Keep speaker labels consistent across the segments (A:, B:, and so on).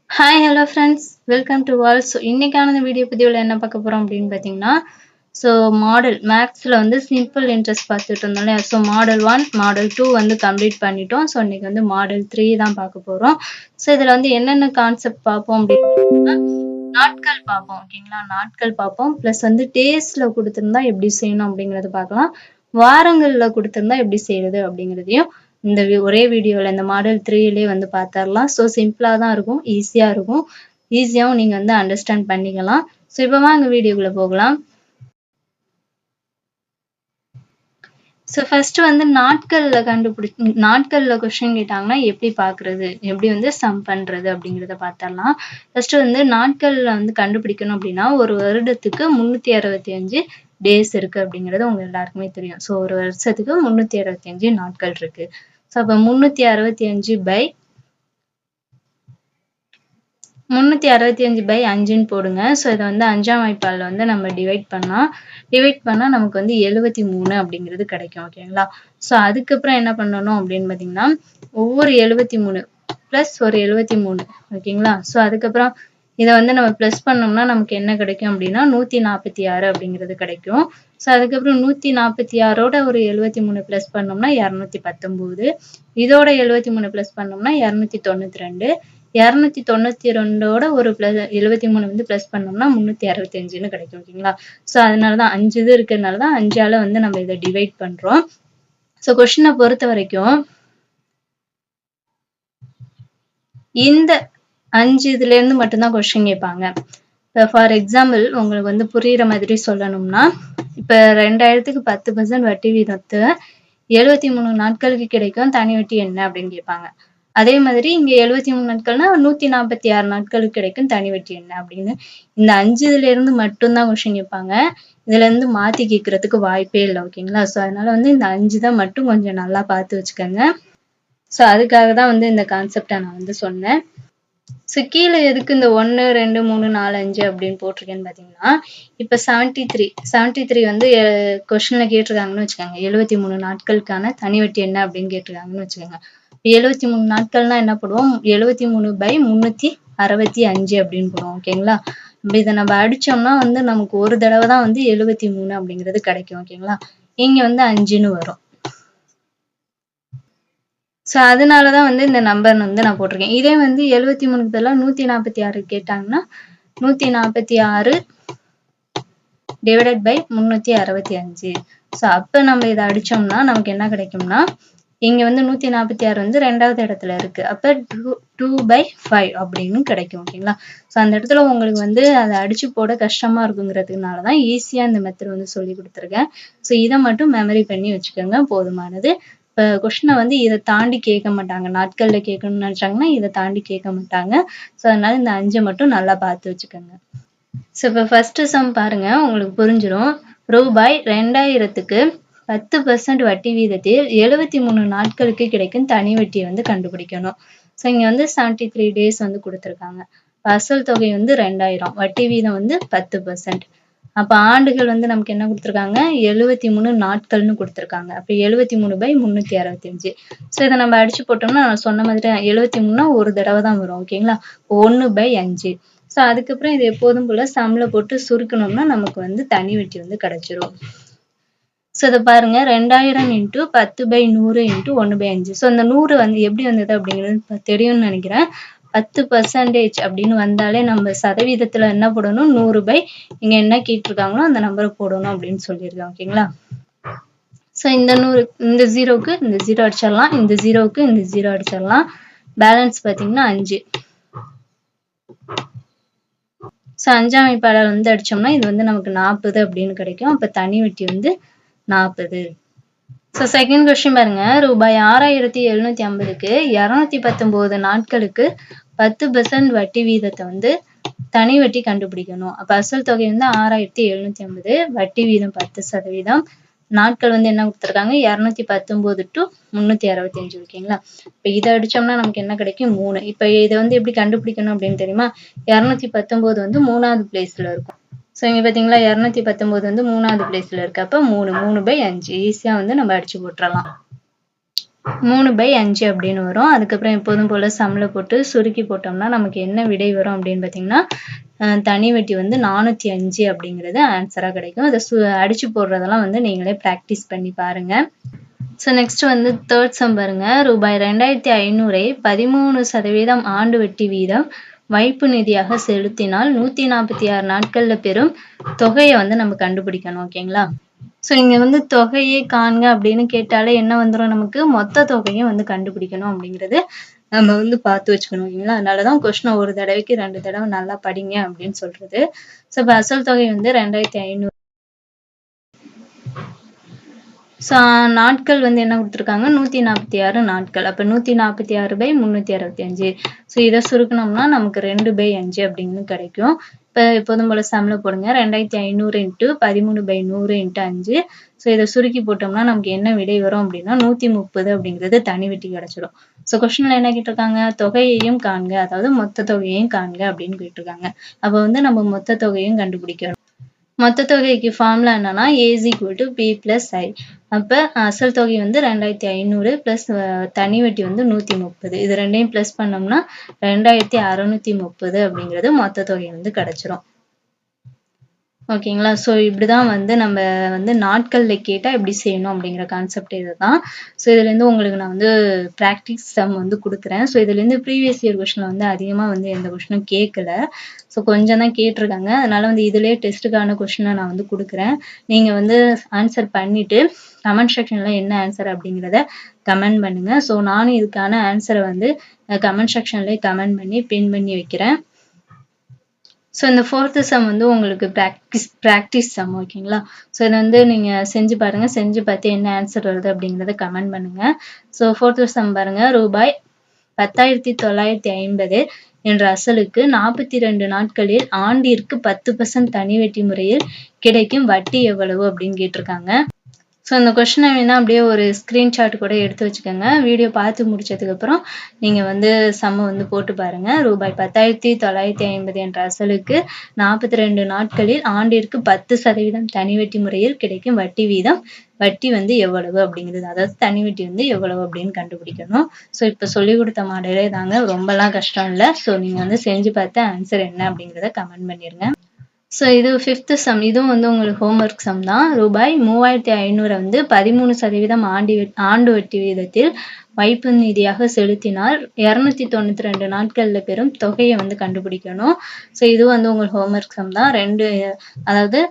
A: Hi hello friends, welcome to wall. So இன்னைக்கான இந்த video பதிவில் என்ன பார்க்க போகிறோம் அப்படின்னு பார்த்தீங்கன்னா, ஸோ மாடல் மேக்ஸில் வந்து சிம்பிள் இன்ட்ரெஸ்ட் பார்த்துட்டு இருந்தோம் இல்லையா. ஸோ மாடல் 1 மாடல் 2 வந்து கம்ப்ளீட் பண்ணிட்டோம். ஸோ இன்னைக்கு வந்து மாடல் 3 தான் பார்க்க போகிறோம். ஸோ இதில் வந்து என்னென்ன கான்செப்ட் பார்ப்போம் அப்படின்னு பார்த்தீங்கன்னா, நாட்கள் பார்ப்போம். ஓகேங்களா, நாட்கள் பார்ப்போம். ப்ளஸ் வந்து டேஸில் கொடுத்துருந்தா எப்படி செய்யணும் அப்படிங்கிறத பார்க்கலாம். வாரங்களில் கொடுத்துருந்தா எப்படி செய்யறது அப்படிங்கிறதையும் இந்த ஒரே வீடியோவில் இந்த மாடல் 3லே வந்து பார்த்துடலாம். ஸோ சிம்பிளாக தான் இருக்கும், ஈஸியாக இருக்கும், ஈஸியாகவும் நீங்கள் வந்து அண்டர்ஸ்டாண்ட் பண்ணிக்கலாம். ஸோ இப்போ வாங்க வீடியோக்குள்ளே போகலாம். ஸோ ஃபர்ஸ்ட் வந்து நாட்களில் கொஸ்டின் கேட்டாங்கன்னா எப்படி பார்க்குறது, எப்படி வந்து சம் பண்ணுறது அப்படிங்கிறத பார்த்துடலாம். ஃபர்ஸ்ட் வந்து நாட்களில் வந்து கண்டுபிடிக்கணும் அப்படின்னா ஒரு வருடத்துக்கு 365 டேஸ் இருக்கு அப்படிங்கிறது உங்க எல்லாருக்குமே தெரியும். ஸோ ஒரு வருஷத்துக்கு 365 நாட்கள் இருக்கு. ஸோ அப்போ 365 பை 5ன்னு போடுங்க. ஸோ இதை வந்து 5ஆம் வாய்ப்பாடில் வந்து நம்ம டிவைட் பண்ணா நமக்கு வந்து 73 அப்படிங்கிறது கிடைக்கும். ஓகேங்களா. ஸோ அதுக்கப்புறம் என்ன பண்ணணும் அப்படின்னு பார்த்தீங்கன்னா, ஒவ்வொரு 73 ப்ளஸ் ஒரு 73. ஓகேங்களா. ஸோ அதுக்கப்புறம் இதை வந்து நம்ம ப்ளஸ் பண்ணோம்னா நமக்கு என்ன கிடைக்கும் அப்படின்னா 146 அப்படிங்கிறது கிடைக்கும். ஸோ அதுக்கப்புறம் 146ஓட ஒரு 73 ப்ளஸ் பண்ணோம்னா 219. இதோட 73 ப்ளஸ் பண்ணோம்னா 292. 292ஓட ஒரு ப்ளஸ் 73 வந்து ப்ளஸ் பண்ணோம்னா 365ன்னு கிடைக்கும். ஓகேங்களா. ஸோ அதனாலதான் 5 இது இருக்கிறதுனாலதான் 5ஆல வந்து நம்ம இதை டிவைட் பண்றோம். ஸோ கொஸ்டினை பொறுத்த வரைக்கும் இந்த 5 இதுல இருந்து மட்டும்தான் கொஸ்டின் கேட்பாங்க. இப்போ ஃபார் எக்ஸாம்பிள் உங்களுக்கு வந்து புரியுற மாதிரி சொல்லணும்னா, இப்போ 2000க்கு 10% வட்டி வீதத்தை 73 நாட்களுக்கு கிடைக்கும் தனி வட்டி என்ன அப்படின்னு கேட்பாங்க. அதே மாதிரி இங்க 73 நாட்கள்னா 146 நாட்களுக்கு கிடைக்கும் தனி வட்டி என்ன அப்படின்னு இந்த 5 இதுல இருந்து மட்டும்தான் கொஸ்டின் கேட்பாங்க. இதுல இருந்து மாத்தி கேட்கறதுக்கு வாய்ப்பே இல்லை. ஓகேங்களா. ஸோ அதனால வந்து இந்த 5 தான் மட்டும் கொஞ்சம் நல்லா பார்த்து வச்சுக்கோங்க. ஸோ அதுக்காக தான் வந்து இந்த கான்செப்டை நான் வந்து சொன்னேன். ஸோ கீழே எதுக்கு இந்த 1 2 3 4 5 அப்படின்னு போட்டிருக்கேன்னு பார்த்தீங்கன்னா, இப்போ 73 வந்து கொஸ்டின்ல கேட்டிருக்காங்கன்னு வச்சுக்கோங்க. 73 நாட்களுக்கான தனி வட்டி என்ன அப்படின்னு கேட்டிருக்காங்கன்னு வச்சுக்கோங்க. 73 நாட்கள்னா என்ன போடுவோம், 73 பை 365 அப்படின்னு போடுவோம். ஓகேங்களா. இதை நம்ம அடிச்சோம்னா வந்து நமக்கு ஒரு தடவை தான் வந்து 73 அப்படிங்கிறது கிடைக்கும். ஓகேங்களா. இங்க வந்து 5ன்னு வரும். ஸோ அதனாலதான் வந்து இந்த நம்பர் வந்து நான் போட்டிருக்கேன். இதே வந்து 73க்கு பதிலா 146 கேட்டாங்கன்னா 146 டிவைடட் பை 365. ஸோ அப்ப நம்ம இதை அடிச்சோம்னா நமக்கு என்ன கிடைக்கும்னா, இங்க வந்து 146 வந்து 2வது இடத்துல இருக்கு. அப்ப 2/5 அப்படின்னு கிடைக்கும். ஓகேங்களா. ஸோ அந்த இடத்துல உங்களுக்கு வந்து அதை அடிச்சு போட கஷ்டமா இருக்குங்கிறதுனாலதான் ஈஸியா இந்த மெத்தட் வந்து சொல்லி கொடுத்துருக்கேன். ஸோ இதை மட்டும் மெமரி பண்ணி வச்சுக்கோங்க, போதுமானது. இப்போ கொஸ்டினை வந்து இதை தாண்டி கேட்க மாட்டாங்க. நாட்கள்ல கேட்கணும்னு நினைச்சாங்கன்னா இதை தாண்டி கேட்க மாட்டாங்க. ஸோ அதனால இந்த 5 மட்டும் நல்லா பார்த்து வச்சுக்கோங்க. ஸோ இப்போ ஃபர்ஸ்ட் சம் பாருங்க, உங்களுக்கு புரிஞ்சிடும். ரூபாய் 2000க்கு 10% வட்டி வீதத்தில் 73 நாட்களுக்கு கிடைக்கும் தனி வட்டியை வந்து கண்டுபிடிக்கணும். ஸோ இங்க வந்து 73 டேஸ் வந்து கொடுத்துருக்காங்க. அசல் தொகை வந்து 2000, வட்டி வீதம் வந்து 10%. அப்ப ஆண்டுகள் வந்து நமக்கு என்ன கொடுத்துருக்காங்க, 73 நாட்கள்னு கொடுத்துருக்காங்க. அப்ப 73 பை 365. ஸோ இதை நம்ம அடிச்சு போட்டோம்னா நான் சொன்ன மாதிரி 73னா ஒரு தடவை தான் வரும். ஓகேங்களா. 1/5. ஸோ அதுக்கப்புறம் இது எப்போதும் போல சம்ல போட்டு சுருக்கணும்னா நமக்கு வந்து தனி வட்டி வந்து கிடைச்சிரும். ஸோ இதை பாருங்க, 2000 × 10/100 × 1/5. ஸோ இந்த 100 வந்து எப்படி வந்தது அப்படிங்கிறது தெரியும்னு நினைக்கிறேன். 10% அப்படின்னு வந்தாலே நம்ம சதவீதத்துல என்ன போடணும், 100 இங்க என்ன கேட்டிருக்காங்களோ அந்த நம்பரை போடணும் அப்படின்னு சொல்லியிருக்கேன். ஓகேங்களா. ஸோ இந்த 100 இந்த 0க்கு இந்த 0 அடிச்சிடலாம், இந்த 0க்கு இந்த 0 அடிச்சிடலாம். பேலன்ஸ் பார்த்தீங்கன்னா 5. ஸோ 5ஆம் வாய்ப்பாடால் வந்து அடிச்சோம்னா இது வந்து நமக்கு 40 அப்படின்னு கிடைக்கும். அப்ப தனி வட்டி வந்து 40. ஸோ செகண்ட் கொஸ்டின் பாருங்க, ரூபாய் 6750க்கு 219 நாட்களுக்கு 10% வட்டி வீதத்தை வந்து தனி வட்டி கண்டுபிடிக்கணும். அப்ப அசல் தொகை வந்து 6750, வட்டி வீதம் 10%, நாட்கள் வந்து என்ன கொடுத்துருக்காங்க, 219 to 365. ஓகேங்களா. இப்ப இதை அடிச்சோம்னா நமக்கு என்ன கிடைக்கும், 3. இப்ப இதை வந்து எப்படி கண்டுபிடிக்கணும் அப்படின்னு தெரியுமா, 219 வந்து 3வது பிளேஸ்ல இருக்கும். ஸோ இங்க பாத்தீங்களா 219 வந்து 3வது பிளேஸ்ல இருக்கு. அப்ப 3/5 ஈஸியா வந்து நம்ம அடிச்சு போட்டுறலாம். 3/5 அப்படின்னு வரும். அதுக்கப்புறம் எப்போதும் போல சம்ல போட்டு சுருக்கி போட்டோம்னா நமக்கு என்ன விடை வரும் அப்படின்னு பார்த்தீங்கன்னா தனி வட்டி வந்து 405 அப்படிங்கிறது ஆன்சரா கிடைக்கும். அதை அடிச்சு போடுறதெல்லாம் வந்து நீங்களே ப்ராக்டிஸ் பண்ணி பாருங்க. ஸோ நெக்ஸ்ட் வந்து தேர்ட் சம் பாருங்க. ரூபாய் 2500 13% ஆண்டு வட்டி வீதம் வைப்பு நிதியாக செலுத்தினால் 146 நாட்கள்ல பெறும் தொகையை வந்து நம்ம கண்டுபிடிக்கணும். ஓகேங்களா? ஸோ இங்க வந்து தொகையை காண்க அப்படின்னு கேட்டாலே என்ன வந்துடும், நமக்கு மொத்த தொகையை வந்து கண்டுபிடிக்கணும் அப்படிங்கிறது நம்ம வந்து பார்த்து வச்சுக்கணும். ஓகேங்களா? அதனாலதான் கொஸ்டினை ஒரு தடவைக்கு 2 தடவை நல்லா படிங்க அப்படின்னு சொல்றது. ஸோ இப்போ அசல் தொகை வந்து 2500. ஸோ நாட்கள் வந்து என்ன கொடுத்துருக்காங்க, 146 நாட்கள். அப்போ 146/365. ஸோ இதை சுருக்கணும்னா நமக்கு 2/5 அப்படின்னு கிடைக்கும். இப்போ எப்போதும் போல சம்ல போடுங்க. 2500 × 13/100 × 5. ஸோ இதை சுருக்கி போட்டோம்னா நமக்கு என்ன விடை வரும் அப்படின்னா 130 அப்படிங்கிறது தனி வட்டி கிடைச்சிடும். ஸோ கொஸ்டின்ல என்ன கேட்டிருக்காங்க, தொகையையும் காண்க, அதாவது மொத்த தொகையையும் காண்க அப்படின்னு கேட்டிருக்காங்க. அப்போ வந்து நம்ம மொத்த தொகையும் கண்டுபிடிக்கணும். மொத்த தொகைக்கு ஃபார்முலா என்னன்னா A = P + I. அப்ப அசல் தொகை வந்து 2500 பிளஸ் தனி வட்டி வந்து 130. இது ரெண்டையும் பிளஸ் பண்ணோம்னா 2630 அப்படிங்கிறது மொத்த தொகை வந்து கிடைச்சிரும். ஓகேங்களா? ஸோ இப்படிதான் வந்து நம்ம வந்து நாட்கள்ல கேட்டா எப்படி செய்யணும் அப்படிங்கிற கான்செப்ட் இதுதான். ஸோ இதுலேருந்து உங்களுக்கு நான் வந்து ப்ராக்டிஸ் சம் வந்து கொடுக்குறேன். ஸோ இதுலேருந்து ப்ரீவியஸ் இயர் கொஸ்டின்ல வந்து அதிகமாக வந்து எந்த கொஸ்டினும் கேட்கல. ஸோ கொஞ்சம் தான் கேட்டிருக்காங்க. அதனால வந்து இதுலேயே டெஸ்ட்டுக்கான கொஸ்டினை நான் வந்து கொடுக்குறேன். நீங்கள் வந்து ஆன்சர் பண்ணிட்டு கமெண்ட் செக்ஷனில் என்ன ஆன்சர் அப்படிங்கிறத கமெண்ட் பண்ணுங்க. ஸோ நானும் இதுக்கான ஆன்சரை வந்து கமெண்ட் செக்ஷன்லேயே கமெண்ட் பண்ணி பின் பண்ணி வைக்கிறேன். ஸோ இந்த ஃபோர்த்து சம் வந்து உங்களுக்கு ப்ராக்டிஸ் சம். ஓகேங்களா? ஸோ இதை வந்து நீங்கள் செஞ்சு பாருங்க. செஞ்சு பார்த்து என்ன ஆன்சர் வருது அப்படிங்கிறத கமெண்ட் பண்ணுங்க. ஸோ ஃபோர்த்து சம் பாருங்க. ரூபாய் 10,950 என்ற அசலுக்கு 42 நாட்களில் ஆண்டிற்கு 10% தனி வட்டி முறையில் கிடைக்கும் வட்டி எவ்வளவு அப்படின்னு கேட்டிருக்காங்க. ஸோ இந்த கொஸ்டினை வேணா அப்படியே ஒரு ஸ்க்ரீன்ஷாட் கூட எடுத்து வச்சுக்கோங்க. வீடியோ பார்த்து முடிச்சதுக்கப்புறம் நீங்கள் வந்து சம்ம வந்து போட்டு பாருங்க. ரூபாய் 10,950 என்ற அசலுக்கு 42 நாட்களில் ஆண்டிற்கு 10% தனி வட்டி முறையில் கிடைக்கும் வட்டி வீதம், வட்டி வந்து எவ்வளவு அப்படிங்கிறது, அதாவது தனி வட்டி வந்து எவ்வளவு அப்படின்னு கண்டுபிடிக்கணும். ஸோ இப்போ சொல்லி கொடுத்த மாடலே தாங்க, ரொம்பலாம் கஷ்டம் இல்லை. ஸோ நீங்கள் வந்து செஞ்சு பார்த்து ஆன்சர் என்ன அப்படிங்கிறத கமெண்ட் பண்ணிடுங்க. ஸோ இது ஃபிஃப்த்து சம். இதுவும் வந்து உங்களுக்கு ஹோம்ஒர்க் சம் தான். ரூபாய் 3500 வந்து 13% ஆண்டு வட்டி வீதத்தில் வைப்பு நிதியாக செலுத்தினால் 292 நாட்கள்ல பெறும் தொகையை வந்து கண்டுபிடிக்கணும். ஸோ இது வந்து உங்களுக்கு ஹோம்ஒர்க் சம் தான். அதாவது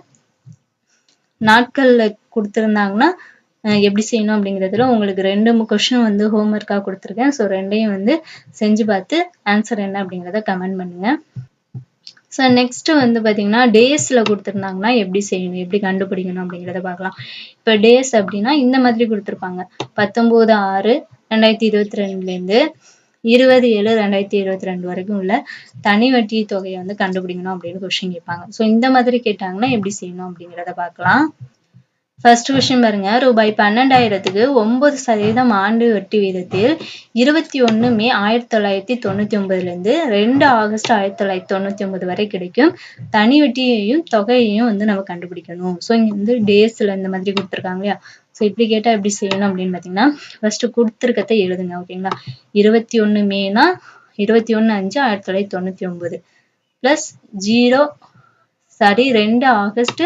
A: நாட்கள்ல கொடுத்துருந்தாங்கன்னா எப்படி செய்யணும் அப்படிங்கிறதுல உங்களுக்கு 2 கொஸ்டின் வந்து ஹோம்ஒர்க்காக கொடுத்துருக்கேன். ஸோ ரெண்டையும் வந்து செஞ்சு பார்த்து ஆன்சர் என்ன அப்படிங்கிறத கமெண்ட் பண்ணுங்க. ஸோ நெக்ஸ்ட் வந்து பார்த்தீங்கன்னா டேஸில் கொடுத்துருந்தாங்கன்னா எப்படி செய்யணும், எப்படி கண்டுபிடிக்கணும் அப்படிங்கிறத பார்க்கலாம். இப்போ டேஸ் அப்படின்னா இந்த மாதிரி கொடுத்துருப்பாங்க. 19/6/2022 20/7/2022 வரைக்கும் உள்ள தனி வட்டி தொகையை வந்து கண்டுபிடிக்கணும் அப்படின்னு கொஸ்டின் கேட்பாங்க. ஸோ இந்த மாதிரி கேட்டாங்கன்னா எப்படி செய்யணும் அப்படிங்கிறத பார்க்கலாம். ஃபர்ஸ்ட் கொஸ்டின் பாருங்க. ரூபாய் 12,000க்கு 9% ஆண்டு வட்டி வீதத்தில் 21 மே 1999 2 ஆகஸ்ட் 1999 வரை கிடைக்கும் தனி வட்டியையும் தொகையையும் வந்து நம்ம கண்டுபிடிக்கணும். ஸோ இங்க வந்து டேஸ்ல இந்த மாதிரி கொடுத்துருக்காங்க இல்லையா? ஸோ இப்படி கேட்டா எப்படி செய்யணும் அப்படின்னு பார்த்தீங்கன்னா ஃபர்ஸ்ட் கொடுத்துருக்கத்தை எழுதுங்க. ஓகேங்களா? 21 மேனா 21/5/1999 பிளஸ் 2 ஆகஸ்ட்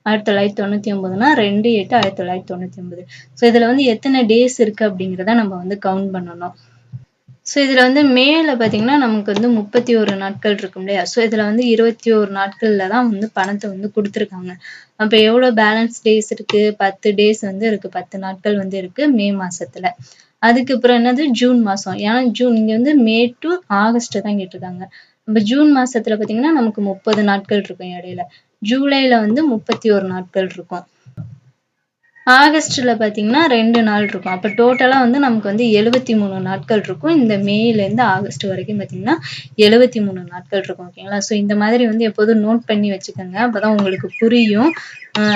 A: 1999னா 2/8/1999. ஸோ இதுல வந்து எத்தனை டேஸ் இருக்கு அப்படிங்கிறத நம்ம வந்து கவுண்ட் பண்ணணும். ஸோ இதுல வந்து மேல பாத்தீங்கன்னா நமக்கு வந்து 31 நாட்கள் இருக்கும் இல்லையா? ஸோ இதுல வந்து 21 நாட்கள்ல தான் வந்து பணத்தை வந்து கொடுத்துருக்காங்க. அப்ப எவ்வளவு பேலன்ஸ் டேஸ் இருக்கு? 10 டேஸ் வந்து இருக்கு. 10 நாட்கள் வந்து இருக்கு மே மாசத்துல. அதுக்கப்புறம் என்னது ஜூன் மாசம். ஏன்னா ஜூன் இங்க வந்து மே டு ஆகஸ்ட் தான் கேட்டிருக்காங்க. நம்ம ஜூன் மாசத்துல பாத்தீங்கன்னா நமக்கு 30 நாட்கள் இருக்கும் இடையில. ஜூலைல வந்து 31 நாட்கள் இருக்கும். ஆகஸ்ட்ல பாத்தீங்கன்னா 2 நாள் இருக்கும். அப்ப டோட்டலா வந்து நமக்கு வந்து 73 நாட்கள் இருக்கும். இந்த மேல இருந்து ஆகஸ்ட் வரைக்கும் பாத்தீங்கன்னா 73 நாட்கள் இருக்கும். ஓகேங்களா? ஸோ இந்த மாதிரி வந்து எப்போதும் நோட் பண்ணி வச்சுக்கோங்க. அப்பதான் உங்களுக்கு புரியும்.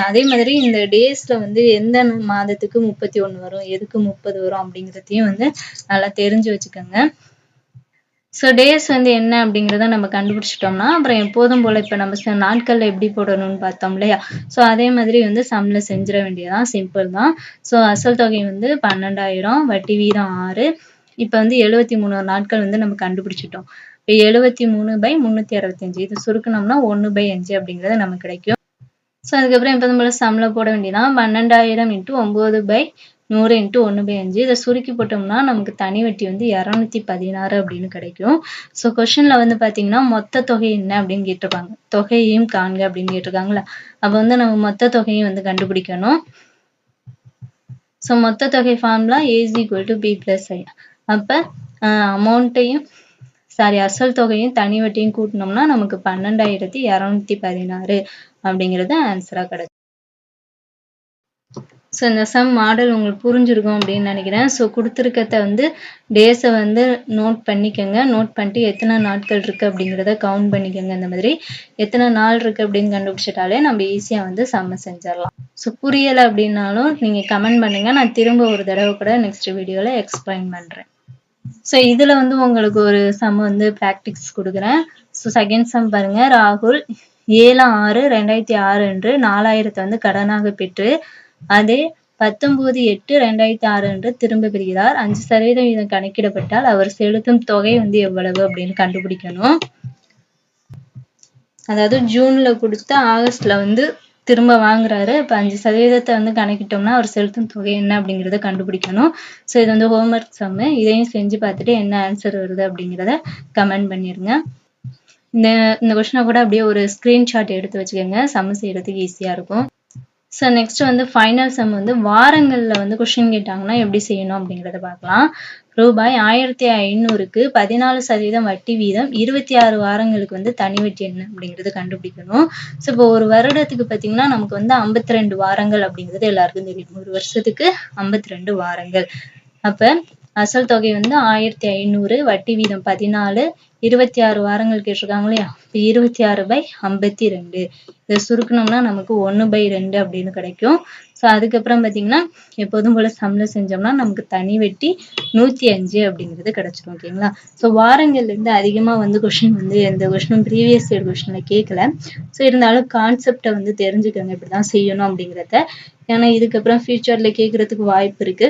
A: அதே மாதிரி இந்த டேஸ்ல வந்து எந்த மாதத்துக்கு 31 வரும், எதுக்கு 30 வரும் அப்படிங்கிறதையும் வந்து நல்லா தெரிஞ்சு வச்சுக்கோங்க. ஸோ டேஸ் வந்து என்ன அப்படிங்கிறத நம்ம கண்டுபிடிச்சிட்டோம்னா அப்புறம் எப்போதும் போல இப்போ நம்ம நாட்கள்ல எப்படி போடணும்னு பார்த்தோம் இல்லையா? ஸோ அதே மாதிரி வந்து சம்ல செஞ்சிட வேண்டியதான், சிம்பிள் தான். ஸோ அசல் தொகை வந்து 12,000, வட்டி வீதம் 6. இப்போ வந்து 73 நாட்கள் வந்து நம்ம கண்டுபிடிச்சிட்டோம். இப்போ 73/365 இது சுருக்கணும்னா 1/5 அப்படிங்கிறது நமக்கு கிடைக்கும். ஸோ அதுக்கப்புறம் எப்போதும் போல சம்ல போட வேண்டியதான். 12,000 × 9/100 × 1/5 இதை சுருக்கி போட்டோம்னா நமக்கு தனி வட்டி வந்து 216 அப்படின்னு கிடைக்கும். ஸோ கொஸ்டின்ல வந்து பார்த்தீங்கன்னா மொத்த தொகை என்ன அப்படின்னு கேட்டிருப்பாங்க. தொகையையும் காண்க அப்படின்னு கேட்டிருக்காங்களா? அப்போ வந்து நம்ம மொத்த தொகையை வந்து கண்டுபிடிக்கணும். ஸோ மொத்த தொகை ஃபார்முலா A = B + I. அப்போ அமௌண்ட்டையும் அசல் தொகையும் தனி வட்டியும் கூட்டினோம்னா நமக்கு 12,216 அப்படிங்கிறது ஆன்சரா கிடைக்கும். ஸோ இந்த சம் மாடல் உங்களுக்கு புரிஞ்சிருக்கும் அப்படின்னு நினைக்கிறேன். ஸோ கொடுத்துருக்கத வந்து டேஸை வந்து நோட் பண்ணிக்கோங்க. நோட் பண்ணிட்டு எத்தனை நாட்கள் இருக்குது அப்படிங்கிறத கவுண்ட் பண்ணிக்கோங்க. இந்த மாதிரி எத்தனை நாள் இருக்குது அப்படின்னு கண்டுபிடிச்சிட்டாலே நம்ம ஈஸியாக வந்து சம்ம செஞ்சிடலாம். ஸோ புரியலை அப்படின்னாலும் நீங்கள் கமெண்ட் பண்ணுங்கள். நான் திரும்ப ஒரு தடவை கூட நெக்ஸ்ட் வீடியோவில் எக்ஸ்பிளைன் பண்ணுறேன். ஸோ இதில் வந்து உங்களுக்கு ஒரு சம் வந்து ப்ராக்டிக்ஸ் கொடுக்குறேன். ஸோ செகண்ட் சம் பாருங்க. ராகுல் 7/6/2006 அன்று 4,000 வந்து கடனாக பெற்று அதே 19/8/2006 அன்று திரும்ப பெறுகிறார். 5% வீதம் கணக்கிடப்பட்டால் அவர் செலுத்தும் தொகை வந்து எவ்வளவு அப்படின்னு கண்டுபிடிக்கணும். அதாவது ஜூன்ல கொடுத்து ஆகஸ்ட்ல வந்து திரும்ப வாங்குறாரு. இப்போ 5% வந்து கணக்கிட்டோம்னா அவர் செலுத்தும் தொகை என்ன அப்படிங்கிறத கண்டுபிடிக்கணும். ஸோ இது வந்து ஹோம்ஒர்க் சம்மு. இதையும் செஞ்சு பார்த்துட்டு என்ன ஆன்சர் வருது அப்படிங்கிறத கமெண்ட் பண்ணிருங்க. இந்த கொஸ்டினை கூட அப்படியே ஒரு ஸ்கிரீன்ஷாட் எடுத்து வச்சுக்கோங்க. சம் செய்யறதுக்கு ஈஸியா இருக்கும். ஸோ நெக்ஸ்ட் வந்து ஃபைனல் சம் வந்து வாரங்களில் வந்து கொஸ்டின் கேட்டாங்கன்னா எப்படி செய்யணும் அப்படிங்கிறத பார்க்கலாம். ரூபாய் 1,500க்கு 14% வட்டி வீதம் 26 வாரங்களுக்கு வந்து தனி வட்டி என்ன அப்படிங்கிறது கண்டுபிடிக்கணும். ஸோ இப்போ ஒரு வருடத்துக்கு பார்த்தீங்கன்னா நமக்கு வந்து 52 வாரங்கள் அப்படிங்கிறது எல்லாருக்கும் தெரியும். ஒரு வருஷத்துக்கு 52 வாரங்கள். அப்போ அசல் தொகை வந்து 1,500, வட்டி வீதம் 14, 26 வாரங்கள் கேட்டிருக்காங்க இல்லையா? இப்போ 26/52 இதை சுருக்கணும்னா நமக்கு 1/2 அப்படின்னு கிடைக்கும். ஸோ அதுக்கப்புறம் பார்த்தீங்கன்னா எப்போதும் போல சம்ல செஞ்சோம்னா நமக்கு தனி வெட்டி 105 அப்படிங்கிறது கிடைச்சிடும். ஓகேங்களா? ஸோ வாரங்கள்ல இருந்து அதிகமாக வந்து கொஸ்டின் வந்து எந்த கொஸ்டினும் ப்ரீவியஸ் இயர் கொஸ்டின்ல கேட்கல. ஸோ இருந்தாலும் கான்செப்டை வந்து தெரிஞ்சுக்கோங்க இப்படிதான் செய்யணும் அப்படிங்கிறத. ஏன்னா இதுக்கப்புறம் ஃபியூச்சர்ல கேட்கறதுக்கு வாய்ப்பு இருக்கு.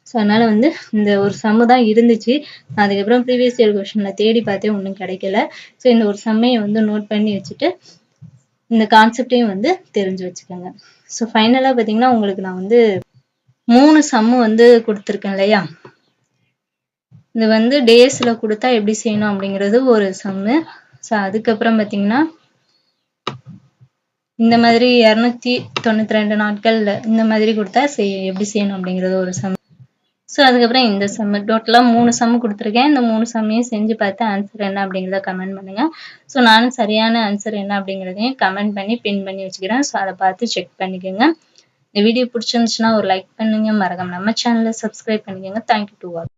A: ஸோ அதனால வந்து இந்த ஒரு சம்மு தான் இருந்துச்சு. அதுக்கப்புறம் ப்ரீவியஸ் இயர் கொஸ்டின்ல தேடி பார்த்தே ஒன்றும் கிடைக்கல. ஸோ இந்த ஒரு சம்மையை வந்து நோட் பண்ணி வச்சுட்டு இந்த கான்செப்டையும் வந்து தெரிஞ்சு வச்சுக்கோங்க. ஸோ ஃபைனலாக பார்த்தீங்கன்னா உங்களுக்கு நான் வந்து 3 சம்மு வந்து கொடுத்துருக்கேன் இல்லையா? இது வந்து டேஸ்ல கொடுத்தா எப்படி செய்யணும் அப்படிங்கிறது ஒரு சம்மு. ஸோ அதுக்கப்புறம் பார்த்தீங்கன்னா இந்த மாதிரி 292 நாட்கள்ல இந்த மாதிரி கொடுத்தா எப்படி செய்யணும் அப்படிங்கிறது ஒரு சம். ஸோ அதுக்கப்புறம் இந்த சம்மு டோட்டலாக 3 சம்மு கொடுத்துருக்கேன். இந்த 3 சம்மையும் செஞ்சு பார்த்து ஆன்சர் என்ன அப்படிங்கிறத கமெண்ட் பண்ணுங்க. ஸோ நானும் சரியான ஆன்சர் என்ன அப்படிங்கிறதையும் கமெண்ட் பண்ணி பின் பண்ணி வச்சுக்கிறேன். ஸோ அதை பார்த்து செக் பண்ணிக்கோங்க. இந்த வீடியோ பிடிச்சிருந்துச்சுன்னா ஒரு லைக் பண்ணுங்க. மறக்காம நம்ம சேனலை சப்ஸ்கிரைப் பண்ணிக்கோங்க. Thank you to all.